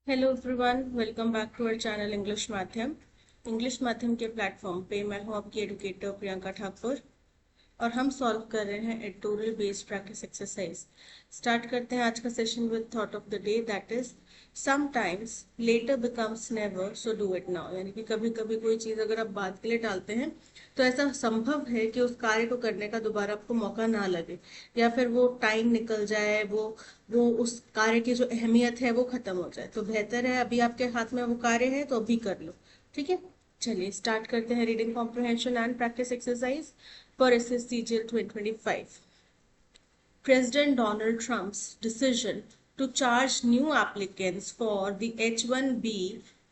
Hello everyone, welcome back to our channel English माध्यम के platform पे मैं हूं आपकी एडुकेटर प्रियंका ठाकुर और हम सॉल्व कर रहे हैं editorial based practice exercise. Start करते हैं आज का session with thought of the day, that is sometimes letter becomes never, so do it now. यानी कि कभी कभी कोई चीज अगर आप बाद के लिए टालते हैं तो ऐसा संभव है कि उस कार्य को करने का दोबारा आपको मौका ना लगे, या फिर वो टाइम निकल जाए, वो उस कार्य की जो अहमियत है वो खत्म हो जाए। तो बेहतर है अभी आपके हाथ में वो कार्य है तो अभी कर लो। ठीक है, चलिए स्टार्ट करते हैं reading comprehension and practice exercise for SSCGL 2025. President Donald Trump's decision to charge new applicants for the H-1B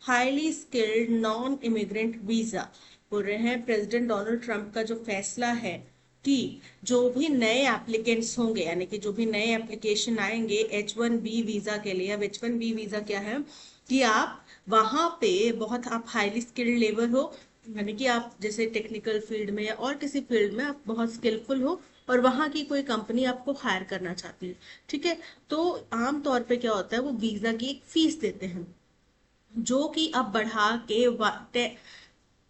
highly skilled non-immigrant visa, बोल रहे हैं प्रेसिडेंट डोनाल्ड ट्रंप का जो फैसला है कि जो भी नए एप्लीकेंट्स होंगे, यानी कि जो भी नए एप्लीकेशन आएंगे H-1B वीजा के लिए। अब H-1B वीजा क्या है कि आप वहां पे बहुत आप हाईली स्किल्ड लेबर हो, यानी कि आप जैसे टेक्निकल फील्ड में या और किसी फील्ड में आप बहुत स्किलफुल हो और वहां की कोई कंपनी आपको हायर करना चाहती है। ठीक है, तो आम तौर पे क्या होता है, वो वीजा की एक फीस देते हैं जो कि अब बढ़ा के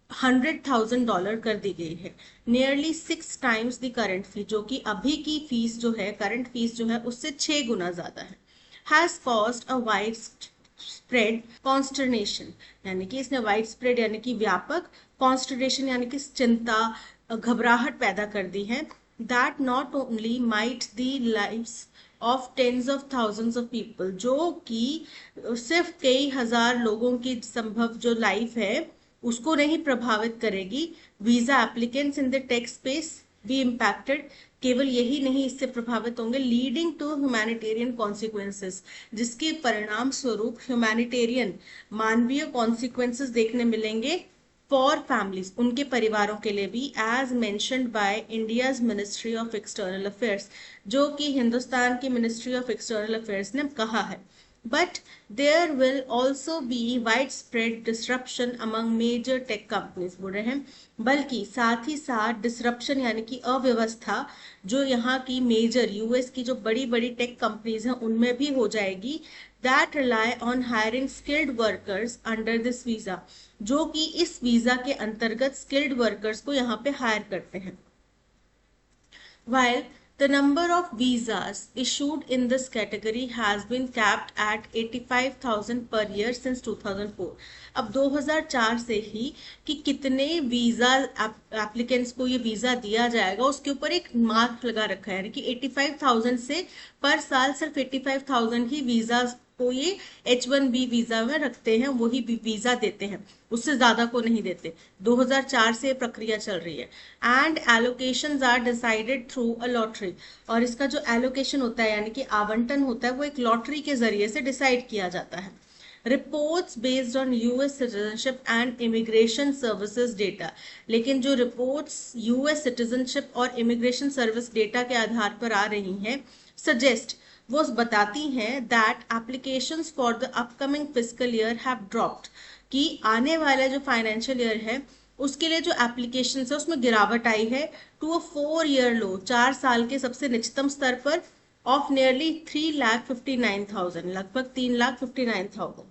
$100,000 कर दी गई है, नियरली 6 टाइम्स द करंट फी, जो कि अभी की फीस जो है, करंट फीस जो है उससे 6 गुना ज्यादा है। Has caused a wide spread consternation, यानी कि इसने वाइड स्प्रेड यानी कि व्यापक, कॉन्स्टरनेशन यानी कि चिंता, घबराहट पैदा कर दी है। That not only might the lives of tens of thousands of people, जो कि सिर्फ कई हजार लोगों की संभव जो लाइफ है उसको नहीं प्रभावित करेगी। Visa applicants in the tech space be impacted, केवल यही नहीं इससे प्रभावित होंगे, लीडिंग टू ह्यूमैनिटेरियन कॉन्सिक्वेंसेस, जिसके परिणाम स्वरूप ह्यूमैनिटेरियन मानवीय कॉन्सिक्वेंसेस देखने मिलेंगे फॉर फैमिलीज, उनके परिवारों के लिए भी, as mentioned by India's ministry of external affairs, जो कि हिंदुस्तान की मिनिस्ट्री ऑफ एक्सटर्नल अफेयर्स ने कहा है। But there will also be widespread disruption among major tech companies, बोल रहे हैं, बल्कि साथ ही साथ डिसरप्शन यानी कि अव्यवस्था जो यहाँ की मेजर यूएस की जो बड़ी बड़ी टेक कंपनीज हैं उनमें भी हो जाएगी। That rely on hiring skilled workers under this visa, जो कि इस वीजा के अंतर्गत स्किल्ड वर्कर्स को यहाँ पे हायर करते हैं। While the number of visas issued in this category has been capped at 85,000 per year since 2004. अब 2004 से ही कि कितने वीजा एप्लीकेंट्स को ये वीजा दिया जाएगा उसके ऊपर एक मार्क लगा रखा है, यानी कि 85,000 से पर साल सिर्फ 85,000 ही वीजा को ये H-1B वीजा में रखते हैं, वही वीजा देते हैं, उससे ज्यादा को नहीं देते। 2004 से प्रक्रिया चल रही है। And allocations are decided through a lottery, और इसका जो एलोकेशन होता है यानी कि आवंटन होता है वो एक लॉटरी के जरिए से डिसाइड किया जाता है। Reports based on US citizenship and immigration services data, लेकिन जो रिपोर्ट्स यूएस सिटीजनशिप और इमिग्रेशन सर्विस डेटा के आधार पर आ रही हैं, सजेस्ट, वो बताती हैं that applications for the upcoming fiscal year have dropped, कि आने वाला जो फाइनेंशियल ईयर है उसके लिए जो एप्लीकेशन है उसमें गिरावट आई है टू अ 4 ईयर लो, 4 साल के सबसे निचतम स्तर पर, ऑफ नियरली 3,59,000, लगभग 3,59,000।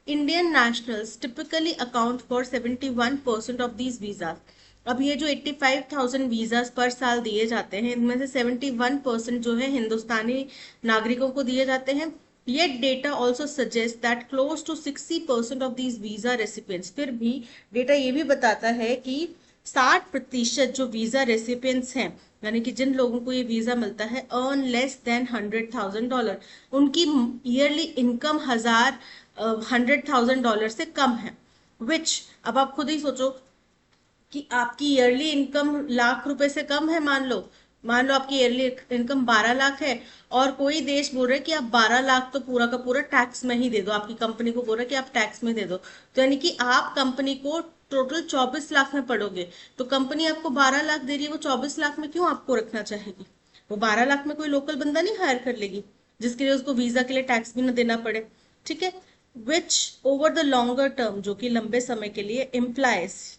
Indian nationals typically account for 71% of these visa. अब ये जो 85,000 वीजास पर साल दिए जाते हैं इनमें से 71% जो है हिंदुस्तानी नागरिकों को दिए जाते हैं। Yet data also suggests that close to 60% of these visa recipients, फिर भी डेटा ये भी बताता है कि 60% जो वीजा रेसिपिएंट्स हैं, यानी कि जिन लोगों को ये वीजा मिलता है, अर्न लेस देन $100,000, उनकी ईयरली इनकम $100,000 से कम है। विच, अब आप खुद ही सोचो कि आपकी ईयरली इनकम ₹1,00,000 से कम है, मान लो आपकी ईयरली इनकम 12 लाख है और कोई देश बोल रहा है कि आप 12 लाख तो पूरा का पूरा टैक्स में ही दे दो, आपकी कंपनी को बोल रहा है कि आप टैक्स में दे दो, तो यानी कि आप कंपनी को टोटल 24 लाख में पड़ोगे, तो कंपनी आपको 12 लाख दे रही है, वो 24 लाख में क्यों आपको रखना चाहेगी? वो 12 लाख में कोई लोकल बंदा नहीं हायर कर लेगी जिसके लिए उसको वीजा के लिए टैक्स भी ना देना पड़े। ठीक है, which over the longer term, जो कि लंबे समय के लिए, इम्प्लाइज,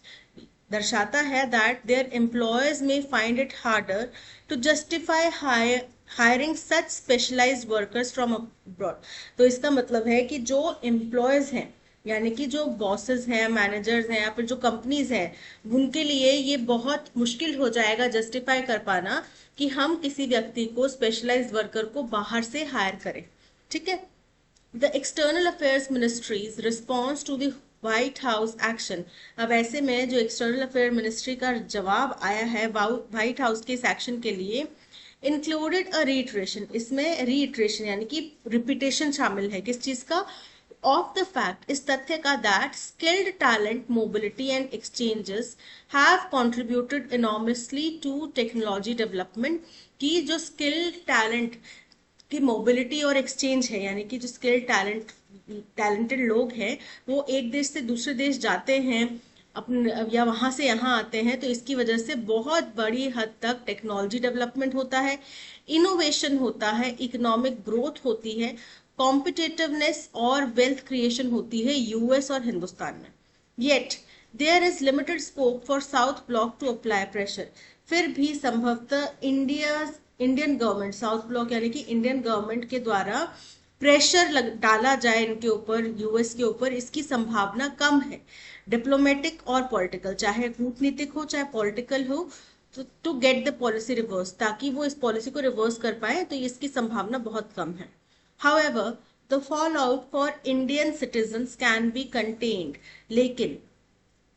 दर्शाता है that their employers may find it harder to justify hire hiring such specialized workers from abroad. तो इसका मतलब है कि जो एम्प्लॉयज हैं, यानी कि जो बॉसेस हैं, मैनेजर्स हैं, या फिर जो कंपनीज हैं, उनके लिए ये बहुत मुश्किल हो जाएगा जस्टिफाई कर पाना कि हम किसी व्यक्ति को, स्पेशलाइज्ड वर्कर को बाहर से हायर करें। ठीक है। The External Affairs Ministry's response to the White House action। अब ऐसे में जो एक्सटर्नल अफेयर मिनिस्ट्री का जवाब आया है व्हाइट हाउस के इस एक्शन के लिए, इंक्लूडेड अ रीइटरेशन, इसमें रीइटरेशन यानी कि रिपीटेशन शामिल है। किस चीज का? ऑफ द फैक्ट, इस तथ्य का, that skilled talent mobility and exchanges have contributed enormously to technology development. की जो स्किल्ड टैलेंट की मोबिलिटी और एक्सचेंज है, यानी कि जो स्किल्ड टैलेंटेड लोग हैं वो एक देश से दूसरे देश जाते हैं अपने, या वहां से यहाँ आते हैं, तो इसकी वजह से बहुत बड़ी हद तक टेक्नोलॉजी डेवलपमेंट होता है, इनोवेशन होता है, इकोनॉमिक ग्रोथ होती है, कॉम्पिटिटिवनेस और वेल्थ क्रिएशन होती है यूएस और हिंदुस्तान में। Yet there is limited scope for South Block to apply pressure. फिर भी संभवतः इंडियन गवर्नमेंट, साउथ ब्लॉक यानी कि इंडियन गवर्नमेंट के द्वारा प्रेशर डाला जाए इनके ऊपर, यूएस के ऊपर, इसकी संभावना कम है। डिप्लोमेटिक और पॉलिटिकल, चाहे कूटनीतिक हो चाहे पॉलिटिकल हो, to get the policy reverse, ताकि वो इस पॉलिसी को रिवर्स कर पाए, तो इसकी संभावना बहुत कम है। However the fall out for Indian citizens can be contained. लेकिन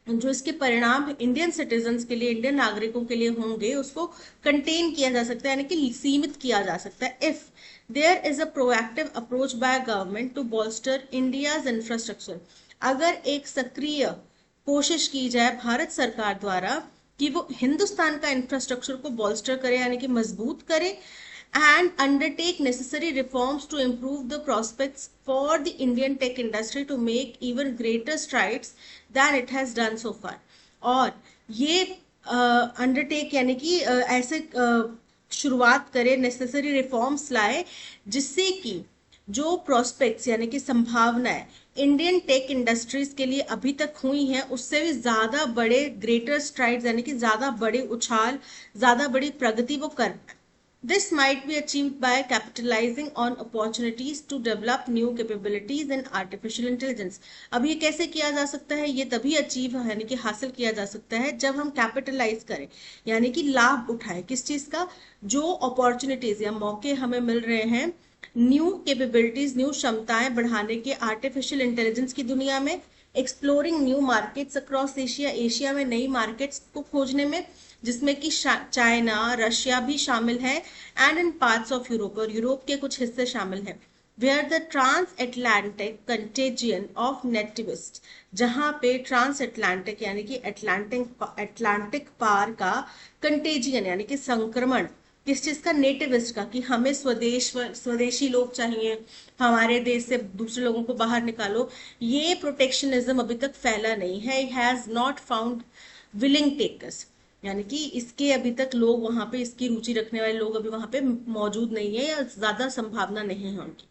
जो इसके परिणाम इंडियन सिटीजन्स के लिए, इंडियन नागरिकों के लिए होंगे, उसको कंटेन किया जा सकता है, यानी कि सीमित किया जा सकता है, if there is a proactive approach by government to bolster India's infrastructure. अगर एक सक्रिय कोशिश की जाए भारत सरकार द्वारा कि वो हिंदुस्तान का इंफ्रास्ट्रक्चर को बॉल्स्टर करे, यानी कि मजबूत करे, and undertake necessary reforms to improve the prospects for the Indian tech industry to make even greater strides than it has done so far। और ये अंडरटेक यानी कि ऐसे शुरुआत करे, नेसेसरी रिफॉर्म्स लाए, जिससे कि जो प्रोस्पेक्ट्स यानी कि संभावनाएं इंडियन टेक इंडस्ट्रीज के लिए अभी तक हुई हैं, उससे भी ज्यादा बड़े, ग्रेटर स्ट्राइड्स यानी कि ज्यादा बड़े उछाल, ज्यादा बड़ी प्रगति वो कर पाए। This might be achieved by capitalizing on opportunities to develop new capabilities in artificial intelligence। अब ये कैसे किया जा सकता है? ये तभी अचीव यानी कि हासिल किया जा सकता है जब हम कैपिटलाइज करें, यानी कि लाभ उठाएं। किस चीज का? जो अपॉर्चुनिटीज या मौके हमें मिल रहे हैं, न्यू कैपेबिलिटीज, न्यू क्षमताएं बढ़ाने के आर्टिफिशियल इंटेलिजेंस की दुनिया में, exploring new markets across Asia, Asia में नई मार्केट्स को खोजने में, जिसमें कि चाइना, रशिया भी शामिल है, and in parts of Europe, और यूरोप के कुछ हिस्से शामिल हैं। Where the trans Atlantic contagion of nativist, जहां पे ट्रांस एटलांटिक यानी कि अटलांटिक पार का कंटेजियन यानी कि संक्रमण, किस चीज का? नेटिविस्ट का, कि हमें स्वदेशी लोग चाहिए, हमारे देश से दूसरे लोगों को बाहर निकालो, ये प्रोटेक्शनिज्म अभी तक फैला नहीं है, has not found willing takers, यानी कि इसके अभी तक लोग वहां पे, इसकी रुचि रखने वाले लोग अभी वहां पे मौजूद नहीं है, या ज्यादा संभावना नहीं है उनकी।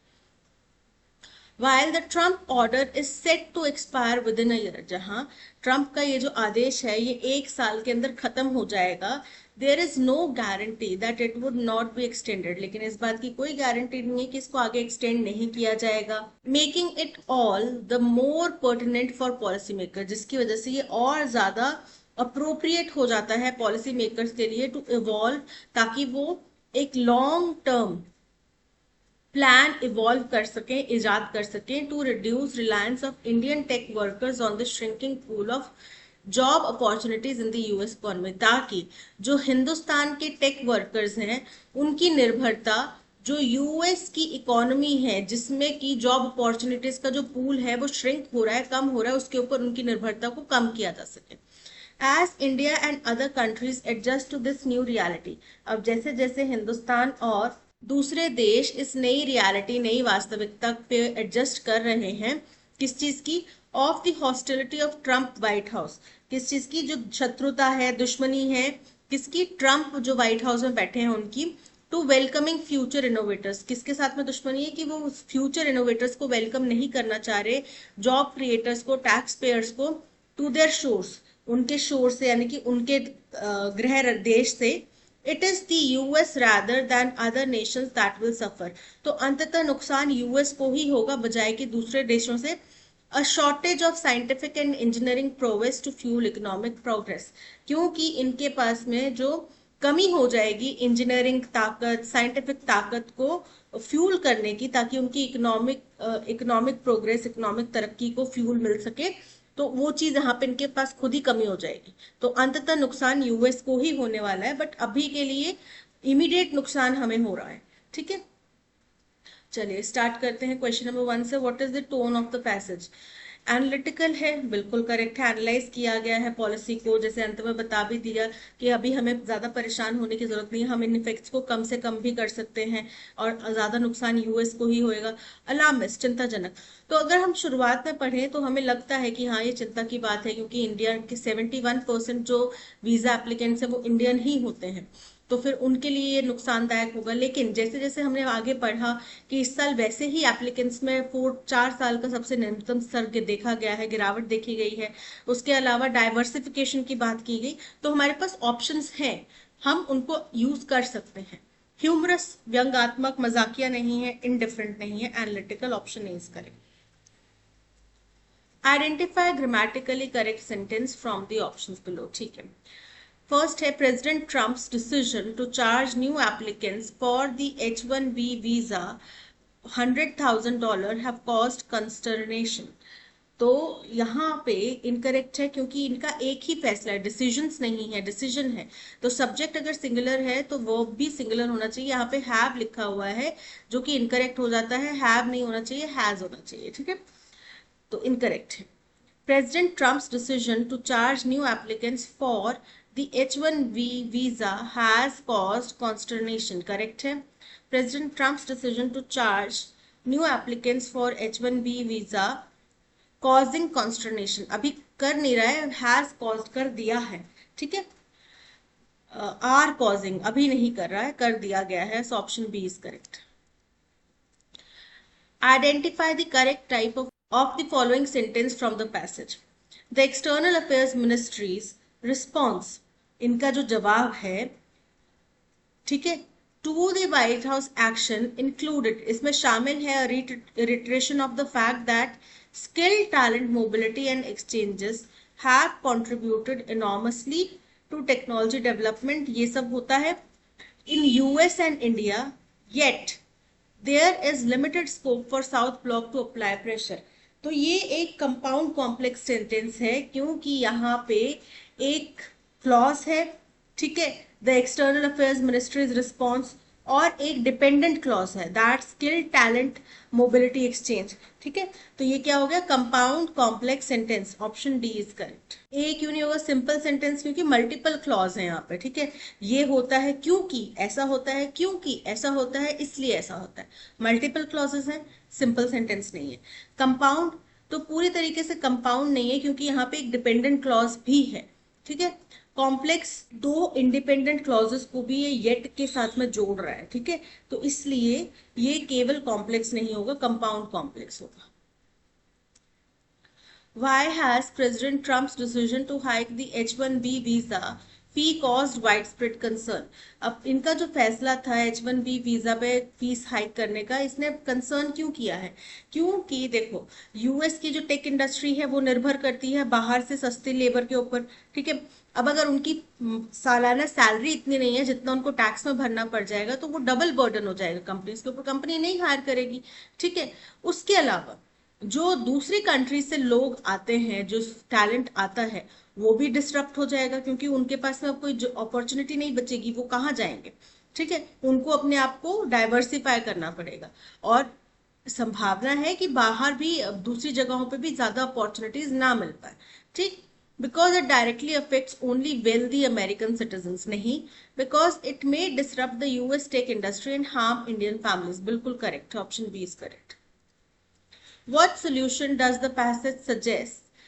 While the Trump order is set to expire within a year, जहां ट्रंप का ये जो आदेश है ये 1 साल के अंदर खत्म हो जाएगा, there is no guarantee that it would not be extended, लेकिन इस बात की कोई गारंटी नहीं है कि इसको आगे एक्सटेंड नहीं किया जाएगा, making it all the more pertinent for policy maker, जिसकी वजह से ये और ज्यादा अप्रोप्रिएट हो जाता है पॉलिसी मेकर्स के लिए टू इवॉल्व, ताकि वो एक लॉन्ग टर्म प्लान इवॉल्व कर सकें, इजाद कर सकें, to reduce reliance of Indian tech workers on the shrinking pool of job opportunities in the US economy, ताकि जो हिंदुस्तान के टेक वर्कर्स हैं उनकी निर्भरता जो यूएस की इकोनॉमी है, जिसमें कि जॉब अपॉर्चुनिटीज का जो पूल है वो श्रिंक हो रहा है, कम हो रहा है, उसके ऊपर उनकी निर्भरता को कम किया जा सके। As India and other countries adjust to this new reality, अब जैसे जैसे हिंदुस्तान और दूसरे देश इस नई रियलिटी, नई वास्तविकता पे एडजस्ट कर रहे हैं, किस चीज की? Of the hostility of Trump white house, किस चीज की? जो शत्रुता है, दुश्मनी है, किसकी? ट्रंप जो व्हाइट हाउस में बैठे हैं उनकी। टू वेलकमिंग फ्यूचर इनोवेटर्स, किसके साथ में दुश्मनी है? कि वो फ्यूचर इनोवेटर्स को वेलकम नहीं करना चाह रहे, जॉब क्रिएटर्स को, टैक्स पेयर्स को, टू देयर शोर्स, उनके शोर से यानी कि उनके गृह देश से, it is the US rather than other nations that will suffer। तो अंततः नुकसान यूएस को ही होगा बजाय कि दूसरे देशों से। A shortage of scientific and engineering prowess to fuel economic progress, क्योंकि इनके पास में जो कमी हो जाएगी इंजीनियरिंग ताकत, साइंटिफिक ताकत को फ्यूल करने की, ताकि उनकी इकोनॉमिक प्रोग्रेस, इकोनॉमिक तरक्की को फ्यूल मिल सके, तो वो चीज यहाँ पे इनके पास खुद ही कमी हो जाएगी। तो अंततः नुकसान यूएस को ही होने वाला है, बट अभी के लिए इमीडिएट नुकसान हमें हो रहा है। ठीक है, चलिए स्टार्ट करते हैं क्वेश्चन नंबर 1 से। What is the tone of the passage? Analytical है, बिल्कुल करेक्ट है। एनालाइज किया गया है पॉलिसी को, जैसे अंत में बता भी दिया कि अभी हमें ज्यादा परेशान होने की जरूरत नहीं है, हम इन इफेक्ट्स को कम से कम भी कर सकते हैं और ज्यादा नुकसान यूएस को ही होएगा। अलार्मिस्ट, चिंताजनक। तो अगर हम शुरुआत में पढ़ें तो हमें लगता है कि हाँ ये चिंता की बात है, क्योंकि इंडिया के 71% जो वीजा एप्लीकेंट्स है वो इंडियन ही होते हैं, तो फिर उनके लिए ये नुकसानदायक होगा। लेकिन जैसे जैसे हमने आगे पढ़ा कि इस साल वैसे ही एप्लीकेंट्स में 4 साल का सबसे न्यूनतम स्तर देखा गया है, गिरावट देखी गई है। उसके अलावा डाइवर्सिफिकेशन की बात की गई, तो हमारे पास ऑप्शंस हैं, हम उनको यूज कर सकते हैं। ह्यूमरस, व्यंग्यात्मक, मजाकिया नहीं है, इनडिफरेंट नहीं है, analytical option A is correct. Identify grammatically correct sentence from the options below. ठीक है, फर्स्ट है president Trump's decision to charge new applicants for the H1B visa $100,000 have caused consternation. तो यहाँ पे इनकरेक्ट है, क्योंकि इनका एक ही फैसला है, डिसीजंस नहीं है, डिसीजन है। तो सब्जेक्ट अगर सिंगुलर है तो वर्ब भी सिंगुलर होना चाहिए। यहाँ पे हैव लिखा हुआ है जो कि इनकरेक्ट हो जाता है, हैव नहीं होना चाहिए, हैज होना चाहिए। ठीक है, तो इनकरेक्ट है। President Trump's decision to charge new applicants for the H1B visa has caused consternation. Correct है। President Trump's decision to charge new applicants for H1B visa causing consternation, अभी कर नहीं रहा है, has caused कर दिया है। ठीक है, are causing अभी नहीं कर रहा है, कर दिया गया है। So option B is correct. Identify the correct type of the following sentence from the passage. The External Affairs Ministry's response, इनका जो जवाब है, ठीक है, to the White House action included, इसमें शामिल है reiteration of the fact that skilled talent mobility and exchanges have contributed enormously to technology development। ये सब होता है in US and India, yet there is limited scope for South Bloc to apply pressure। तो ये एक compound complex sentence है, क्योंकि यहाँ पे एक क्लॉज है, ठीक है, the external affairs ministry's response, और एक डिपेंडेंट क्लॉज है, that skill talent mobility exchange. ठीक है, तो ये क्या हो गया, compound complex sentence. Option D is correct. A क्यों नहीं होगा, सिंपल सेंटेंस, क्योंकि मल्टीपल क्लॉज है यहाँ पे। ठीक है, ये होता है क्योंकि ऐसा होता है, क्योंकि ऐसा होता है, इसलिए ऐसा होता है। मल्टीपल क्लॉजेस हैं, सिंपल सेंटेंस नहीं है। कंपाउंड तो पूरी तरीके से कंपाउंड नहीं है, क्योंकि यहाँ पे एक डिपेंडेंट क्लॉज भी है। ठीक है, कॉम्प्लेक्स दो इंडिपेंडेंट क्लॉजेस को भी ये येट के साथ में जोड़ रहा है। ठीक है, तो इसलिए ये केवल कॉम्प्लेक्स नहीं होगा, कंपाउंड कॉम्प्लेक्स होगा। Why has President Trump's decision to hike the H1B visa fee caused widespread concern? अब इनका जो फैसला था H1B वीजा पे फीस हाइक करने का, इसने कंसर्न क्यों किया है? क्योंकि देखो, यूएस की जो टेक इंडस्ट्री है वो निर्भर करती है बाहर से सस्ती लेबर के ऊपर। ठीक है, अब अगर उनकी सालाना सैलरी इतनी नहीं है जितना उनको टैक्स में भरना पड़ जाएगा, तो वो डबल बर्डन हो जाएगा कंपनीज के ऊपर, कंपनी नहीं हायर करेगी। ठीक है, उसके अलावा जो दूसरी कंट्री से लोग आते हैं, जो टैलेंट आता है, वो भी डिस्टर्ब हो जाएगा, क्योंकि उनके पास में अब कोई अपॉर्चुनिटी नहीं बचेगी, वो कहाँ जाएंगे। ठीक है, उनको अपने आप को डाइवर्सिफाई करना पड़ेगा, और संभावना है कि बाहर भी दूसरी जगहों पे भी ज्यादा अपॉर्चुनिटीज ना मिल पाए। ठीक, because it directly affects only wealthy American citizens, नहीं, because it may disrupt the US tech industry and harm Indian families. बिल्कुल correct, option B is correct. What solution does the passage suggest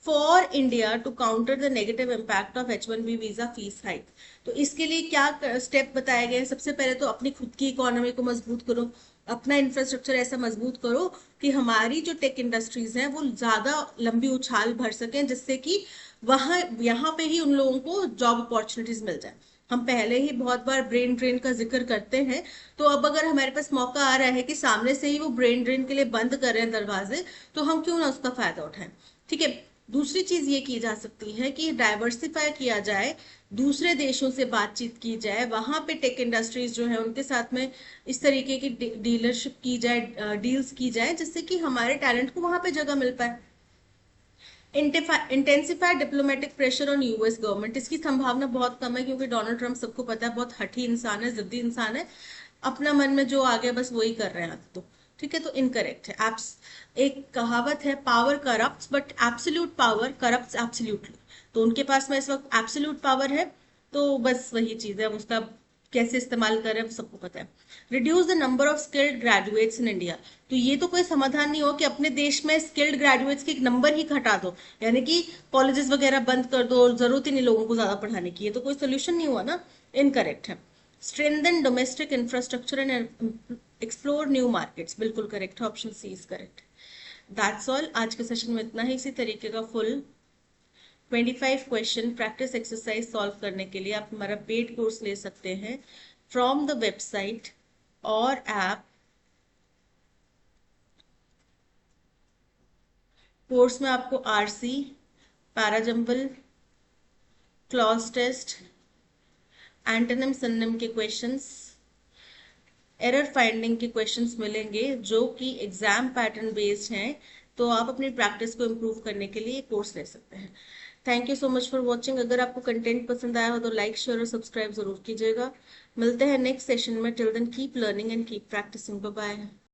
for India to counter the negative impact of H1B visa fees hike? तो इसके लिए क्या step बताए गए हैं? सबसे पहले तो अपनी खुद की इकोनॉमी को मजबूत करो, अपना इंफ्रास्ट्रक्चर ऐसा मजबूत करो कि हमारी जो टेक इंडस्ट्रीज हैं वो ज्यादा लंबी उछाल भर सकें, जिससे कि वहां यहाँ पे ही उन लोगों को जॉब अपॉर्चुनिटीज मिल जाए। हम पहले ही बहुत बार ब्रेन ड्रेन का जिक्र करते हैं, तो अब अगर हमारे पास मौका आ रहा है कि सामने से ही वो ब्रेन ड्रेन के लिए बंद कर रहे हैं दरवाजे, तो हम क्यों ना उसका फायदा उठाएं। ठीक है। दूसरी चीज ये की जा सकती है कि डाइवर्सिफाई किया जाए, दूसरे देशों से बातचीत की जाए, वहां पे टेक इंडस्ट्रीज जो है उनके साथ में इस तरीके की डीलरशिप की जाए, डील्स की जाए, जिससे कि हमारे टैलेंट को वहां पे जगह मिल पाए। Intensified diplomatic pressure on US government, इसकी संभावना बहुत कम है, क्योंकि डोनाल्ड ट्रंप सबको पता है बहुत हठी इंसान है, जिद्दी इंसान है, अपना मन में जो आ गया बस वही कर रहे हैं तो। ठीक है, तो इनकरेक्ट है। एप्स एक कहावत है, power corrupts but absolute power corrupts absolutely. तो उनके पास में इस वक्त एब्सोल्यूट पावर है, तो बस वही चीज है, उसका कैसे इस्तेमाल करें वो सबको पता है। Reduce the number of skilled graduates in India, तो ये तो कोई समाधान नहीं हो कि अपने देश में स्किल्ड ग्रेजुएट्स के नंबर ही घटा दो, यानी कि कॉलेजेस वगैरह बंद कर दो और जरूरत ही नहीं लोगों को ज्यादा पढ़ाने की, ये तो कोई सोल्यूशन नहीं हुआ ना। इनकरेक्ट है। Strengthen domestic infrastructure and explore new markets, बिल्कुल करेक्ट है, option C is correct. That's all, आज के सेशन में इतना ही। इसी तरीके का full 25 question practice exercise solve करने के लिए आप हमारा पेड कोर्स ले सकते हैं फ्रॉम द वेबसाइट और ऐप। कोर्स में आपको RC, parajumble, clause test, antonym synonym के क्वेश्चंस, एरर फाइंडिंग के क्वेश्चंस मिलेंगे जो कि एग्जाम पैटर्न बेस्ड हैं, तो आप अपनी प्रैक्टिस को इम्प्रूव करने के लिए कोर्स ले सकते हैं। Thank you so much for watching. अगर आपको कंटेंट पसंद आया हो तो लाइक शेयर और सब्सक्राइब जरूर कीजिएगा। मिलते हैं नेक्स्ट सेशन में। Till then keep learning and keep practicing. Bye bye.